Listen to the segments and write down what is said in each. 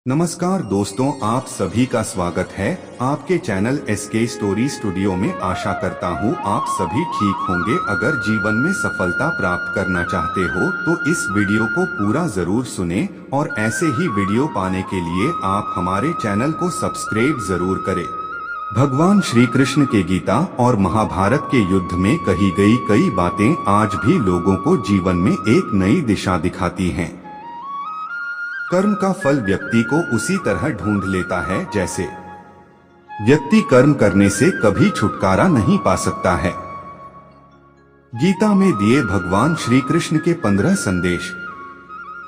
नमस्कार दोस्तों, आप सभी का स्वागत है आपके चैनल एसके स्टोरी स्टूडियो में। आशा करता हूँ आप सभी ठीक होंगे। अगर जीवन में सफलता प्राप्त करना चाहते हो तो इस वीडियो को पूरा जरूर सुने और ऐसे ही वीडियो पाने के लिए आप हमारे चैनल को सब्सक्राइब जरूर करें। भगवान श्री कृष्ण के गीता और महाभारत के युद्ध में कही गई कई बातें आज भी लोगों को जीवन में एक नई दिशा दिखाती हैं। कर्म का फल व्यक्ति को उसी तरह ढूंढ लेता है जैसे व्यक्ति कर्म करने से कभी छुटकारा नहीं पा सकता है। गीता में दिए भगवान श्री कृष्ण के 15 संदेश।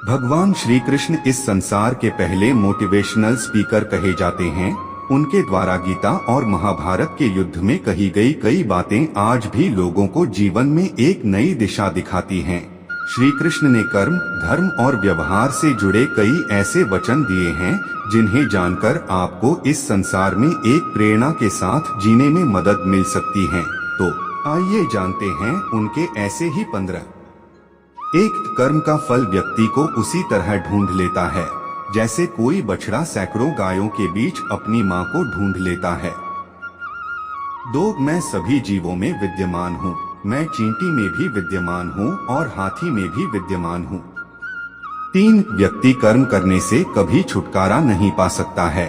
भगवान श्री कृष्ण इस संसार के पहले मोटिवेशनल स्पीकर कहे जाते हैं। उनके द्वारा गीता और महाभारत के युद्ध में कही गई कई बातें आज भी लोगों को जीवन में एक नई दिशा दिखाती हैं। श्री कृष्ण ने कर्म, धर्म और व्यवहार से जुड़े कई ऐसे वचन दिए हैं जिन्हें जानकर आपको इस संसार में एक प्रेरणा के साथ जीने में मदद मिल सकती है। तो आइए जानते हैं उनके ऐसे ही 15। 1. कर्म का फल व्यक्ति को उसी तरह ढूंढ लेता है जैसे कोई बछड़ा सैकड़ों गायों के बीच अपनी मां को ढूंढ लेता है। 2. मैं सभी जीवों में विद्यमान हूँ। मैं चींटी में भी विद्यमान हूँ और हाथी में भी विद्यमान हूँ। 3. व्यक्ति कर्म करने से कभी छुटकारा नहीं पा सकता है,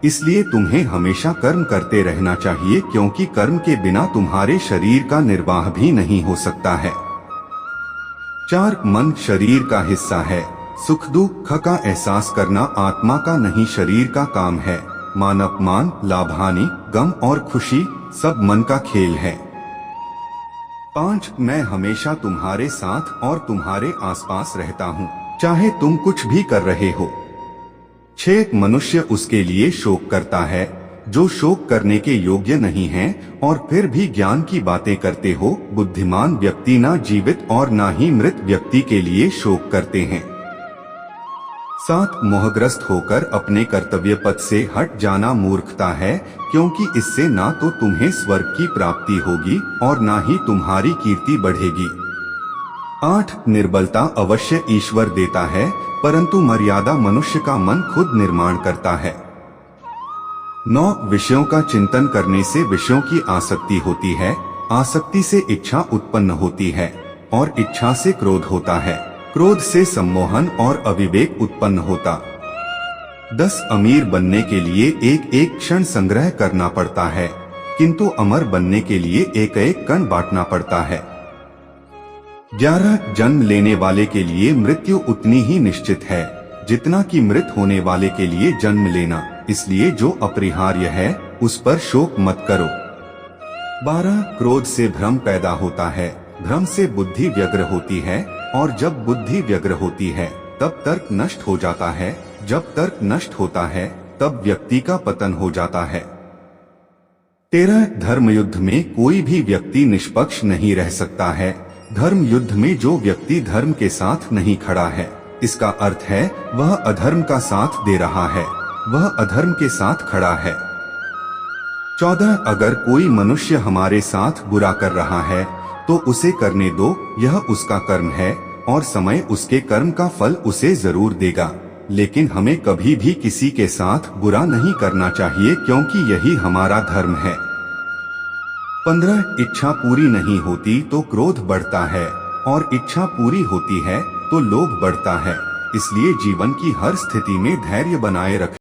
इसलिए तुम्हें हमेशा कर्म करते रहना चाहिए क्योंकि कर्म के बिना तुम्हारे शरीर का निर्वाह भी नहीं हो सकता है। 4. मन शरीर का हिस्सा है। सुख दुख का एहसास करना आत्मा का नहीं शरीर का काम है। मान अपमान, लाभ हानि, गम और खुशी सब मन का खेल है। 5. मैं हमेशा तुम्हारे साथ और तुम्हारे आसपास रहता हूँ, चाहे तुम कुछ भी कर रहे हो। 6. मनुष्य उसके लिए शोक करता है जो शोक करने के योग्य नहीं है और फिर भी ज्ञान की बातें करते हो। बुद्धिमान व्यक्ति ना जीवित और ना ही मृत व्यक्ति के लिए शोक करते हैं। 7. मोहग्रस्त होकर अपने कर्तव्य पथ से हट जाना मूर्खता है क्योंकि इससे ना तो तुम्हें स्वर्ग की प्राप्ति होगी और ना ही तुम्हारी कीर्ति बढ़ेगी। 8. निर्बलता अवश्य ईश्वर देता है परंतु मर्यादा मनुष्य का मन खुद निर्माण करता है। 9. विषयों का चिंतन करने से विषयों की आसक्ति होती है। आसक्ति से इच्छा उत्पन्न होती है और इच्छा से क्रोध होता है। क्रोध से सम्मोहन और अविवेक उत्पन्न होता। 10. अमीर बनने के लिए एक एक क्षण संग्रह करना पड़ता है किंतु अमर बनने के लिए एक एक कण बांटना पड़ता है। 11. जन्म लेने वाले के लिए मृत्यु उतनी ही निश्चित है जितना कि मृत होने वाले के लिए जन्म लेना, इसलिए जो अपरिहार्य है उस पर शोक मत करो। 12. क्रोध से भ्रम पैदा होता है। भ्रम से बुद्धि व्यग्र होती है और जब बुद्धि व्यग्र होती है तब तर्क नष्ट हो जाता है। जब तर्क नष्ट होता है तब व्यक्ति का पतन हो जाता है। 13. धर्म युद्ध में कोई भी व्यक्ति निष्पक्ष नहीं रह सकता है। धर्म युद्ध में जो व्यक्ति धर्म के साथ नहीं खड़ा है, इसका अर्थ है वह अधर्म का साथ दे रहा है, वह अधर्म के साथ खड़ा है। 14. अगर कोई मनुष्य हमारे साथ बुरा कर रहा है तो उसे करने दो, यह उसका कर्म है और समय उसके कर्म का फल उसे जरूर देगा, लेकिन हमें कभी भी किसी के साथ बुरा नहीं करना चाहिए क्योंकि यही हमारा धर्म है। 15. इच्छा पूरी नहीं होती तो क्रोध बढ़ता है और इच्छा पूरी होती है तो लोभ बढ़ता है, इसलिए जीवन की हर स्थिति में धैर्य बनाए रखें।